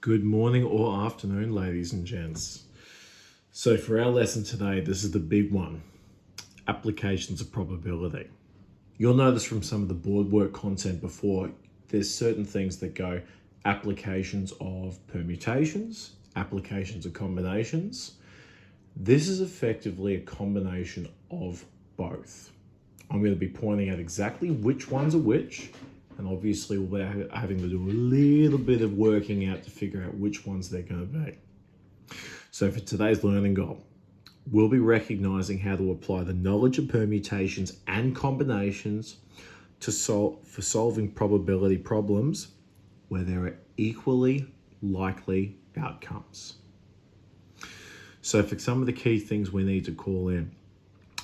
Good morning or afternoon, ladies and gents. So for our lesson today, this is the big one, applications of probability. You'll notice from some of the board work content before, there's certain things that go applications of permutations, applications of combinations. This is effectively a combination of both. I'm going to be pointing out exactly which ones are which, and obviously we'll be having to do a little bit of working out to figure out which ones they're going to be. So for today's learning goal, we'll be recognizing how to apply the knowledge of permutations and combinations for solving probability problems where there are equally likely outcomes. So for some of the key things we need to call in,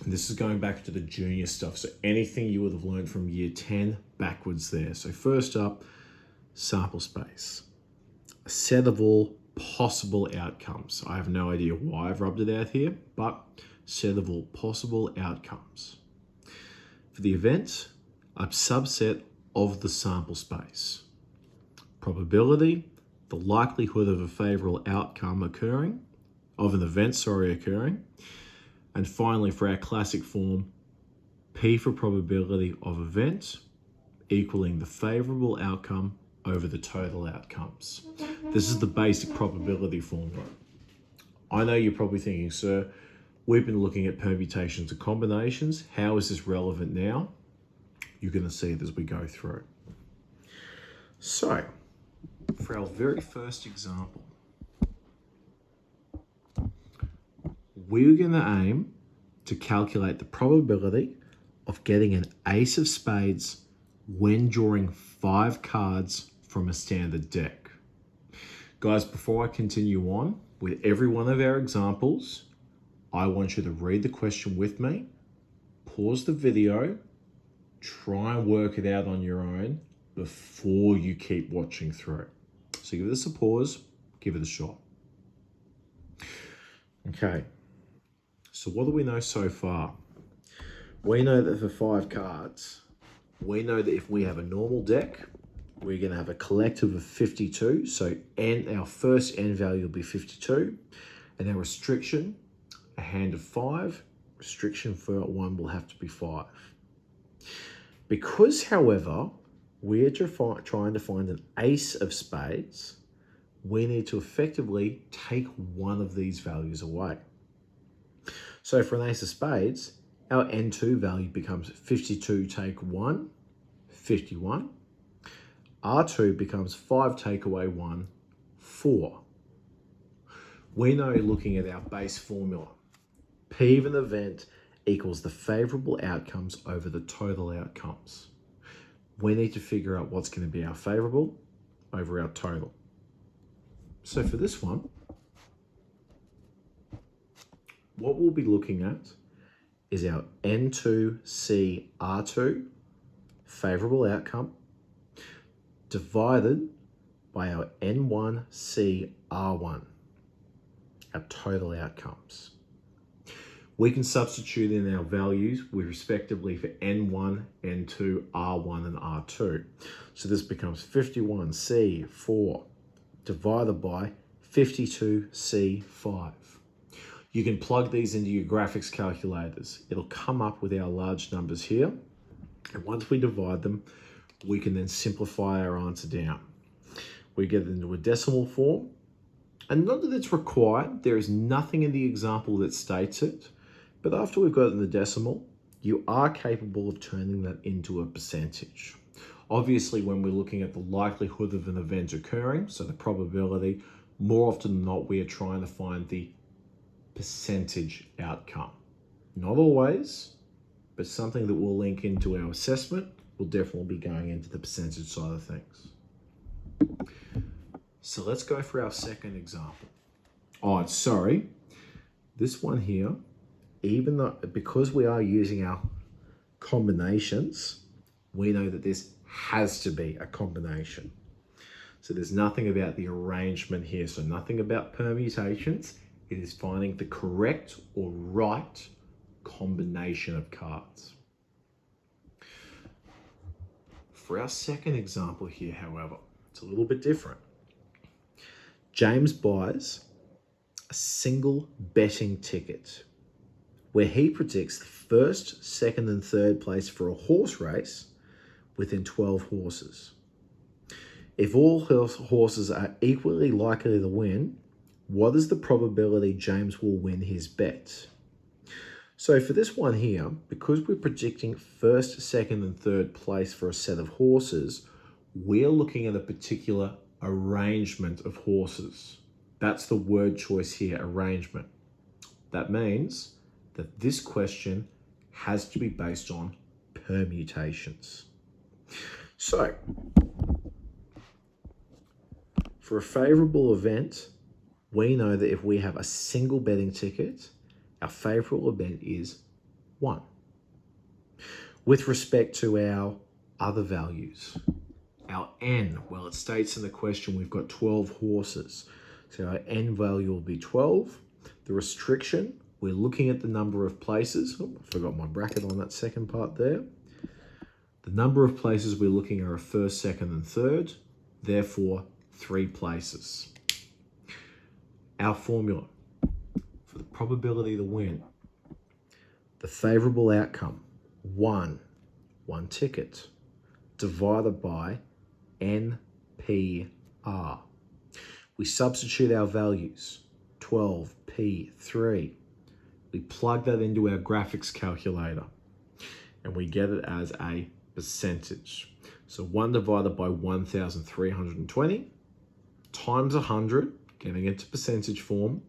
and this is going back to the junior stuff, so anything you would have learned from year 10 backwards there. So first up, sample space. A set of all possible outcomes. I have no idea why I've rubbed it out here, but set of all possible outcomes. For the event, a subset of the sample space. Probability, the likelihood of a favorable outcome occurring, of an event, occurring. And finally, for our classic form, P for probability of event equaling the favorable outcome over the total outcomes. This is the basic probability formula. I know you're probably thinking, sir, we've been looking at permutations and combinations. How is this relevant now? You're going to see it as we go through. So, for our very first example, we're going to aim to calculate the probability of getting an ace of spades when drawing 5 cards from a standard deck. Guys, before I continue on with every one of our examples, I want you to read the question with me, pause the video, try and work it out on your own before you keep watching through. So give this a pause, give it a shot. Okay. So what do we know so far? We know that for 5 cards, we know that if we have a normal deck, we're going to have a collective of 52. So our first N value will be 52. And our restriction, a hand of 5. Restriction for 1 will have to be 5. Because, however, we're trying to find an ace of spades, we need to effectively take one of these values away. So for an ace of spades, our N2 value becomes 52 take 1, 51. R2 becomes 5 take away 1, 4. We know, looking at our base formula, P of an event equals the favorable outcomes over the total outcomes. We need to figure out what's going to be our favorable over our total. So for this one, what we'll be looking at is our N2CR2, favorable outcome, divided by our N1CR1, our total outcomes. We can substitute in our values with respectively for N1, N2, R1, and R2. So this becomes 51C4 divided by 52C5. You can plug these into your graphics calculators. It'll come up with our large numbers here. And once we divide them, we can then simplify our answer down. We get it into a decimal form. And not that it's required, there is nothing in the example that states it. But after we've got it in the decimal, you are capable of turning that into a percentage. Obviously, when we're looking at the likelihood of an event occurring, so the probability, more often than not, we are trying to find the percentage outcome. Not always, but something that we'll link into our assessment will definitely be going into the percentage side of things. So let's go for our second example. Oh, sorry. This one here, because we are using our combinations, we know that this has to be a combination. So there's nothing about the arrangement here. So nothing about permutations. It is finding the correct or right combination of cards. For our second example here, however, it's a little bit different. James buys a single betting ticket where he predicts the first, second, and third place for a horse race within 12 horses. If all horses are equally likely to win, what is the probability James will win his bet? So for this one here, because we're predicting first, second, and third place for a set of horses, we're looking at a particular arrangement of horses. That's the word choice here, arrangement. That means that this question has to be based on permutations. So, for a favourable event, we know that if we have a single betting ticket, our favourable event is 1. With respect to our other values, our N, well, it states in the question we've got 12 horses. So our N value will be 12. The restriction, we're looking at the number of places. Oh, I forgot my bracket on that second part there. The number of places we're looking are a first, second, and third. Therefore, 3 places. Our formula for the probability to win, the favourable outcome, 1 ticket, divided by NPR. We substitute our values, 12, P, 3. We plug that into our graphics calculator and we get it as a percentage. So 1 divided by 1,320 times 100, getting it to percentage form,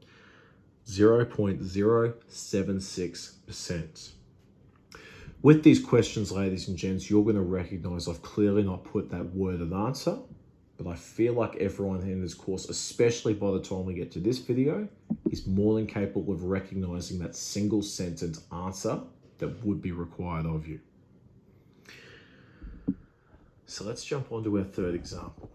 0.076%. With these questions, ladies and gents, you're going to recognize I've clearly not put that worded answer, but I feel like everyone in this course, especially by the time we get to this video, is more than capable of recognizing that single sentence answer that would be required of you. So let's jump on to our third example.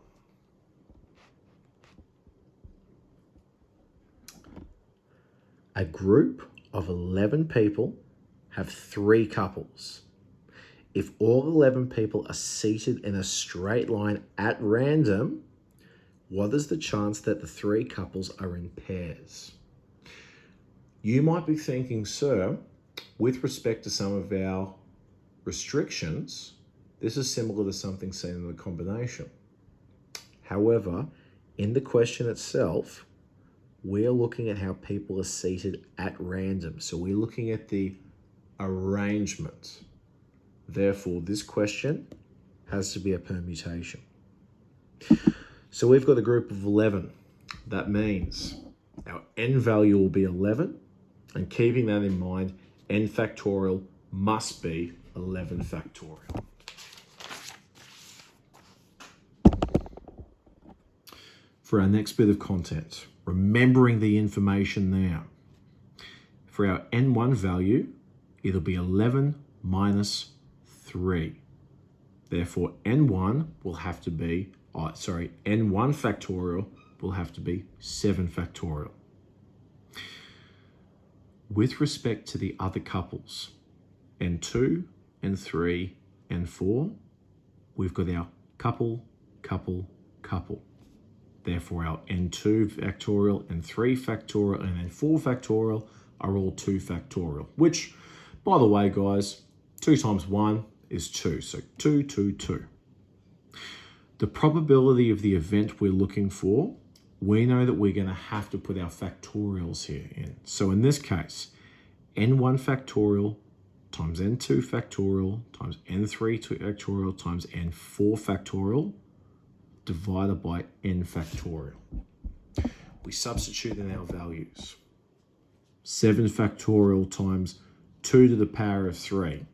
A group of 11 people have 3 couples. If all 11 people are seated in a straight line at random, what is the chance that the 3 couples are in pairs? You might be thinking, sir, with respect to some of our restrictions, this is similar to something seen in the combination. However, in the question itself, we're looking at how people are seated at random. So we're looking at the arrangement. Therefore, this question has to be a permutation. So we've got a group of 11. That means our N value will be 11. And keeping that in mind, N factorial must be 11 factorial. For our next bit of content, remembering the information there. For our N1 value, it'll be 11 minus 3. Therefore, N1 will have to be, N1 factorial will have to be 7 factorial. With respect to the other couples, N2, N3, N4, we've got our couple, couple, couple. Therefore, our N2 factorial, N3 factorial, and N4 factorial are all 2 factorial, which, by the way, guys, 2 times 1 is 2, so 2, 2, 2. The probability of the event we're looking for, we know that we're going to have to put our factorials here in. So in this case, N1 factorial times N2 factorial times N3 factorial times N4 factorial divided by N factorial. We substitute in our values. 7 factorial times 2 to the power of 3.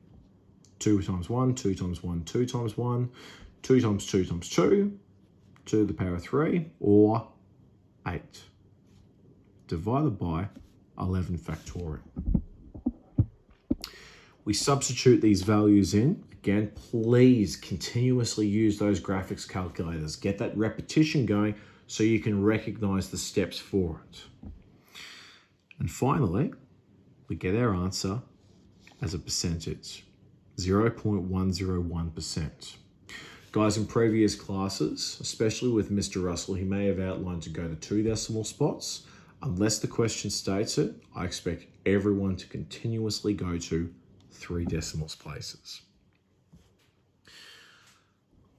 2 times 1, 2 times 1, 2 times 1, 2 times 2 times 2, 2 to the power of 3, or 8. Divided by 11 factorial. We substitute these values in. Again, please continuously use those graphics calculators. Get that repetition going so you can recognize the steps for it. And finally, we get our answer as a percentage, 0.101%. Guys, in previous classes, especially with Mr. Russell, he may have outlined to go to 2 decimal spots. Unless the question states it, I expect everyone to continuously go to 3 decimal places.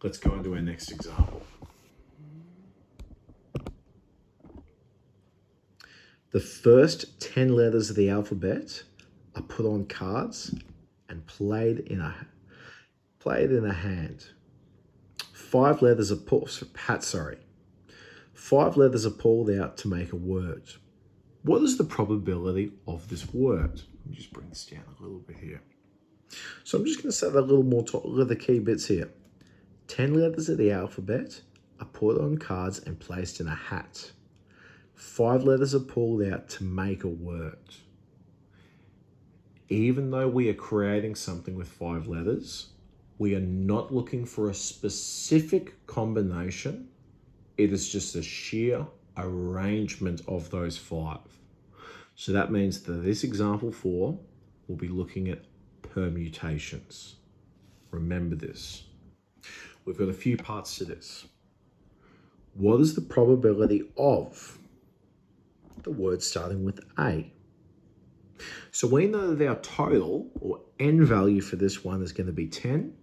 Let's go into our next example. The first 10 letters of the alphabet are put on cards and played in a hand. 5 letters are pulled out to make a word. What is the probability of this word? Let me just bring this down a little bit here. So I'm just going to say that a little more, the key bits here. 10 letters of the alphabet are put on cards and placed in a hat. 5 letters are pulled out to make a word. Even though we are creating something with 5 letters, we are not looking for a specific combination. It is just a sheer arrangement of those 5. So that means that this example 4 will be looking at permutations. Remember this. We've got a few parts to this. What is the probability of the word starting with A? So we know that our total or N value for this one is going to be 10.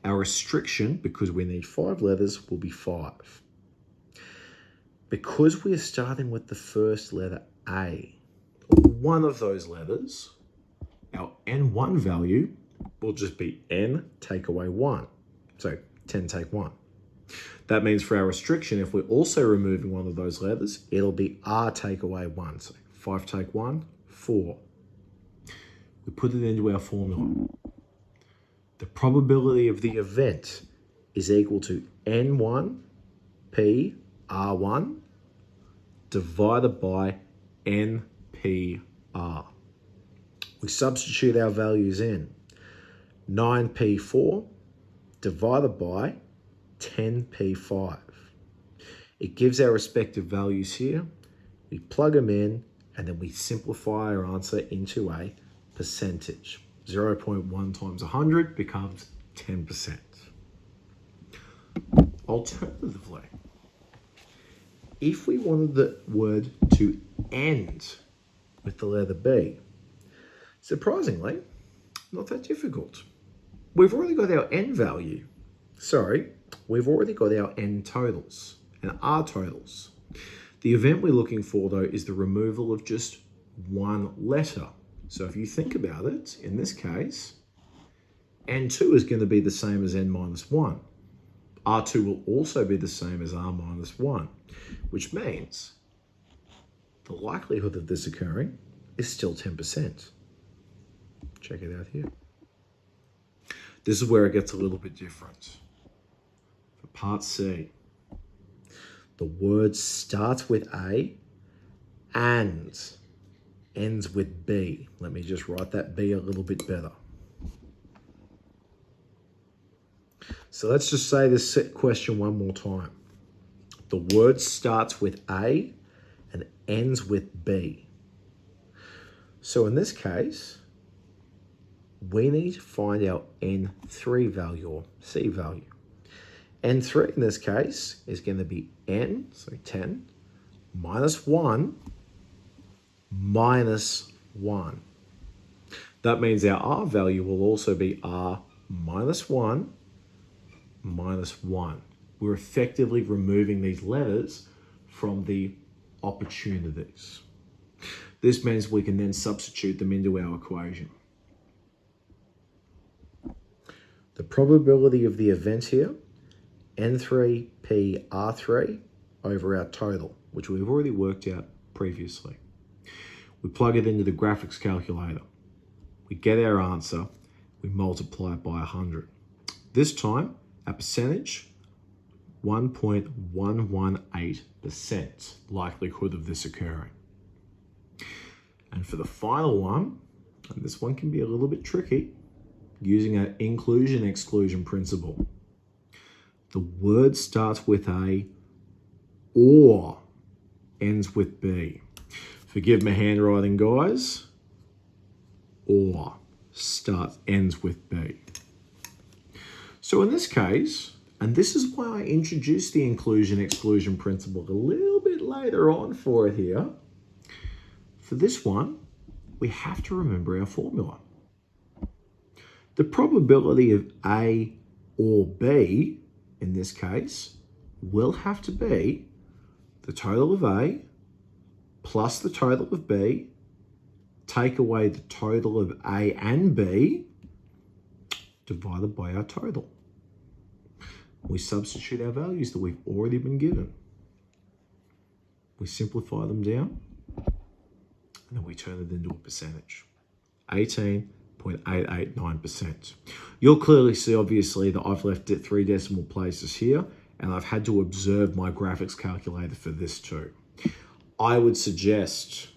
Our restriction, because we need 5 letters, will be 5. Because we are starting with the first letter A, one of those letters, our N1 value will just be N take away 1. So 10 take 1. That means for our restriction, if we're also removing one of those letters, it'll be R take away 1. So 5 take 1, 4. We put it into our formula. The probability of the event is equal to N1 P R1 divided by NPR. We substitute our values in. 9P4 divided by 10P5. It gives our respective values here. We plug them in and then we simplify our answer into a percentage. 0.1 times 100 becomes 10%. Alternatively, if we wanted the word to end with the letter B, surprisingly, not that difficult. We've already got our N value. We've already got our N totals and R totals. The event we're looking for, though, is the removal of just one letter. So if you think about it, in this case, N2 is going to be the same as N minus 1. R2 will also be the same as R minus 1, which means the likelihood of this occurring is still 10%. Check it out here. This is where it gets a little bit different. For part C, the word starts with A and ends with B. Let me just write that B a little bit better. So let's just say this question one more time. The word starts with A and ends with B. So in this case, we need to find our N3 value or C value. N3 in this case is going to be N, so 10, minus 1, minus 1. That means our R value will also be R minus 1, minus 1. We're effectively removing these letters from the opportunities. This means we can then substitute them into our equation. The probability of the event here, N3P R3 over our total, which we've already worked out previously. We plug it into the graphics calculator. We get our answer, we multiply it by 100. This time, our percentage, 1.118% likelihood of this occurring. And for the final one, and this one can be a little bit tricky, using an inclusion-exclusion principle. The word starts with A or ends with B. Forgive my handwriting, guys. Or ends with B. So in this case, And this is why I introduced the inclusion-exclusion principle a little bit later on for it here. For this one, we have to remember our formula. The probability of A or B, in this case, will have to be the total of A plus the total of B, take away the total of A and B, divided by our total. We substitute our values that we've already been given. We simplify them down, and then we turn it into a percentage. 18.889%. You'll clearly see, obviously, that I've left it 3 decimal places here, and I've had to observe my graphics calculator for this too. I would suggest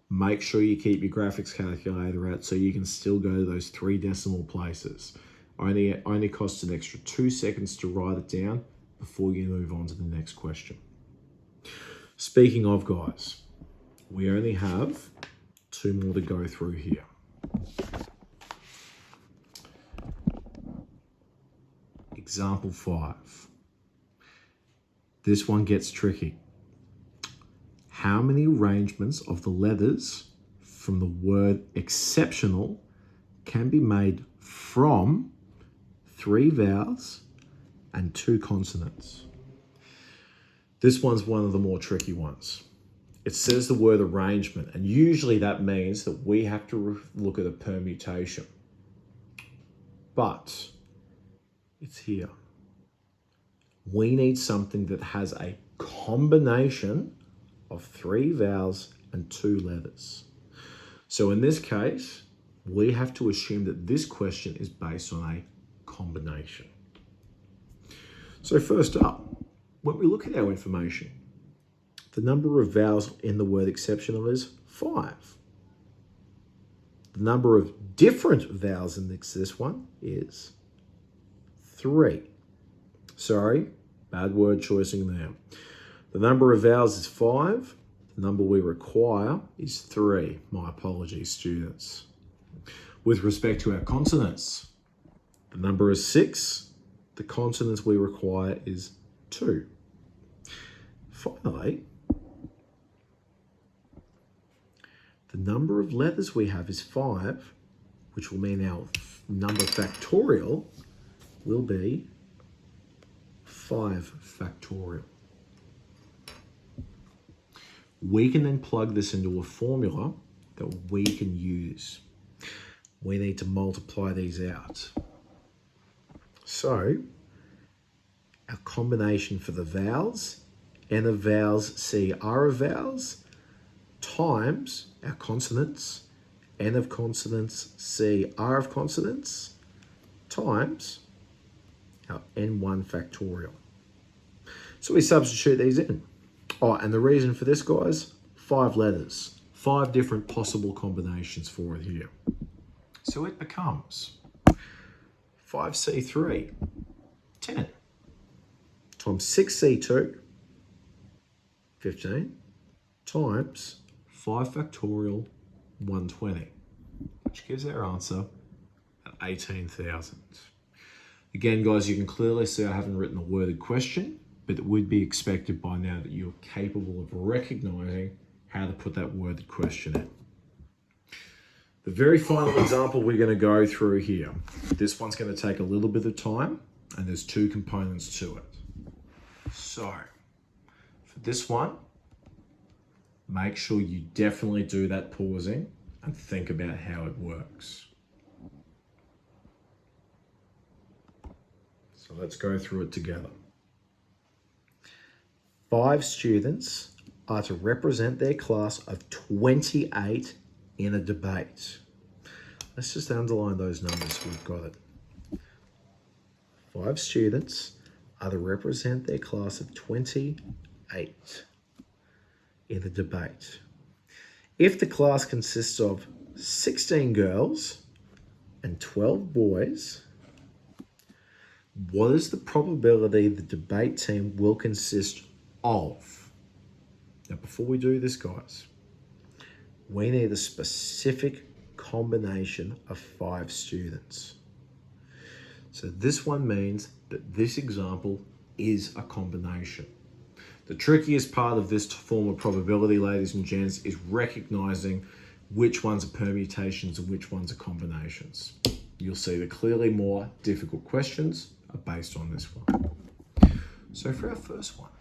make sure you keep your graphics calculator out so you can still go to those 3 decimal places. Only costs an extra 2 seconds to write it down before you move on to the next question. Speaking of, guys, we only have 2 more to go through here. Example 5. This one gets tricky. How many arrangements of the letters from the word exceptional can be made from 3 vowels and 2 consonants? This one's one of the more tricky ones. It says the word arrangement, and usually that means that we have to look at a permutation. But it's here. We need something that has a combination of 3 vowels and 2 letters. So in this case, we have to assume that this question is based on a combination. So first up, when we look at our information, the number of vowels in the word exceptional is 5. The number of different vowels in this one is 3. Sorry, bad word choicing there. The number of vowels is 5. The number we require is 3. My apologies, students. With respect to our consonants, the number is 6. The consonants we require is 2. Finally, the number of letters we have is 5, which will mean our number factorial will be 5 factorial. We can then plug this into a formula that we can use. We need to multiply these out. So, our combination for the vowels, N of vowels, C, R of vowels, times our consonants, N of consonants, C, R of consonants, times our N1 factorial. So we substitute these in. Oh, and the reason for this, guys, 5 letters, 5 different possible combinations for it here. So it becomes 5C3, 10, times 6C2, 15, times 5 factorial, 120, which gives our answer at 18,000. Again, guys, you can clearly see I haven't written a worded question, but it would be expected by now that you're capable of recognizing how to put that worded question in. The very final example we're going to go through here, this one's going to take a little bit of time, and there's 2 components to it. So, for this one, make sure you definitely do that pausing and think about how it works. So let's go through it together. 5 students are to represent their class of 28 in a debate. Let's just underline those numbers so we've got it. 5 students are to represent their class of 28 in a debate. If the class consists of 16 girls and 12 boys, what is the probability the debate team will consist of? Now, before we do this, guys, we need a specific combination of 5 students. So this one means that this example is a combination. The trickiest part of this form of probability, ladies and gents, is recognizing which ones are permutations and which ones are combinations. You'll see the clearly more difficult questions are based on this one. So for our first one,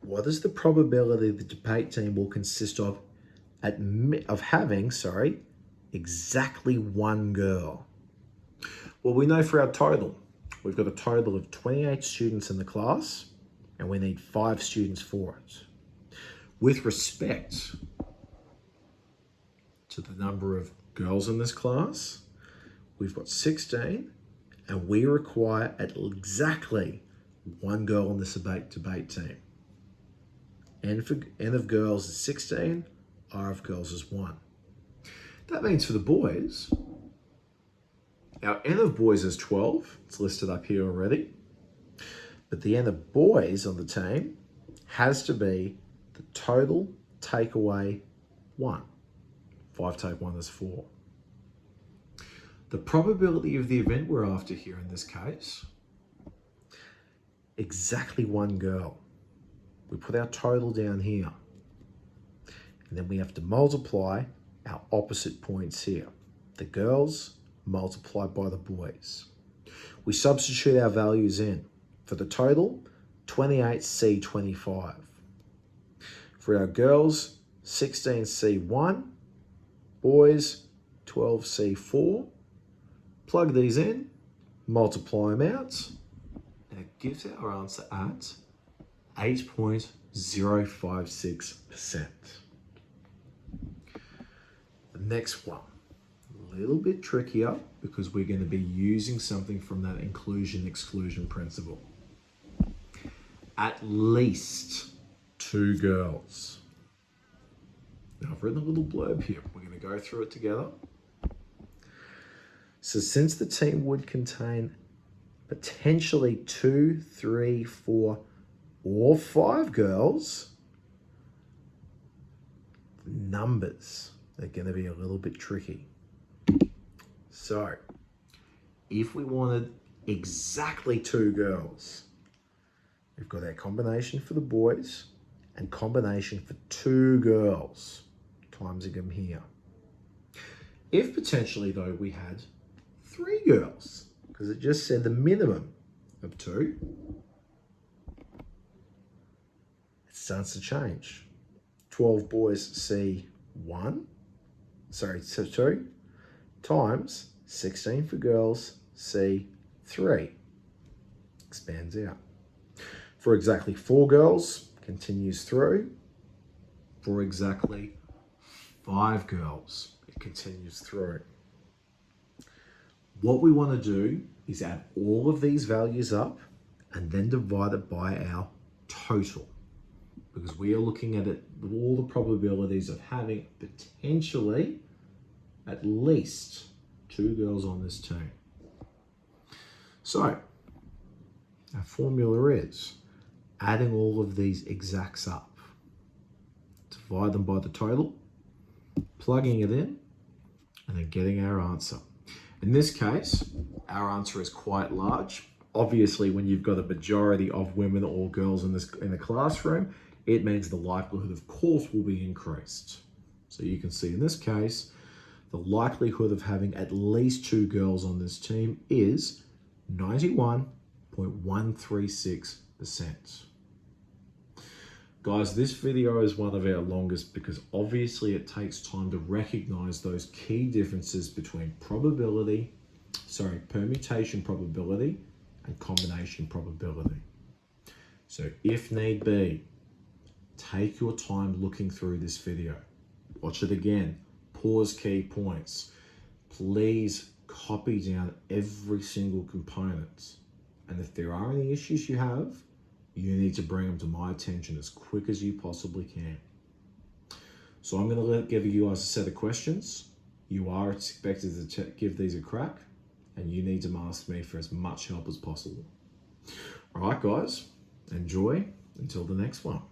what is the probability the debate team will consist of having exactly one girl? Well, we know for our total, we've got a total of 28 students in the class, and we need 5 students for it. With respect to the number of girls in this class, we've got 16, and we require at exactly one girl on this debate team. N of girls is 16, R of girls is 1. That means for the boys, our N of boys is 12. It's listed up here already. But the N of boys on the team has to be the total take away 1. 5 take 1 is 4. The probability of the event we're after here in this case, exactly one girl. We put our total down here. And then we have to multiply our opposite points here. The girls multiplied by the boys. We substitute our values in. For the total, 28C25. For our girls, 16C1. Boys, 12C4. Plug these in, multiply them out, and it gives our answer at 8.056%. The next one, a little bit trickier because we're going to be using something from that inclusion-exclusion principle. At least 2 girls. Now I've written a little blurb here. We're going to go through it together. So since the team would contain potentially 2, 3, 4, or 5 girls, numbers are going to be a little bit tricky. So if we wanted exactly 2 girls, we've got our combination for the boys and combination for 2 girls, timesing them here. If potentially though we had 3 girls, because it just said the minimum of 2, it starts to change. 12 boys see 2 times 16 for girls see 3. Expands out. For exactly 4 girls, continues through. For exactly 5 girls, it continues through. What we want to do is add all of these values up and then divide it by our total, because we are looking at all the probabilities of having potentially at least 2 girls on this team. So our formula is adding all of these exacts up, divide them by the total, plugging it in, and then getting our answer. In this case, our answer is quite large. Obviously, when you've got a majority of women or girls in the classroom, it means the likelihood, of course, will be increased. So you can see in this case, the likelihood of having at least 2 girls on this team is 91.136%. Guys, this video is one of our longest because obviously it takes time to recognize those key differences between permutation probability and combination probability. So if need be, take your time looking through this video. Watch it again, pause key points. Please copy down every single component. And if there are any issues you have, you need to bring them to my attention as quick as you possibly can. So I'm going to give you guys a set of questions. You are expected to give these a crack, and you need to ask me for as much help as possible. All right, guys, enjoy until the next one.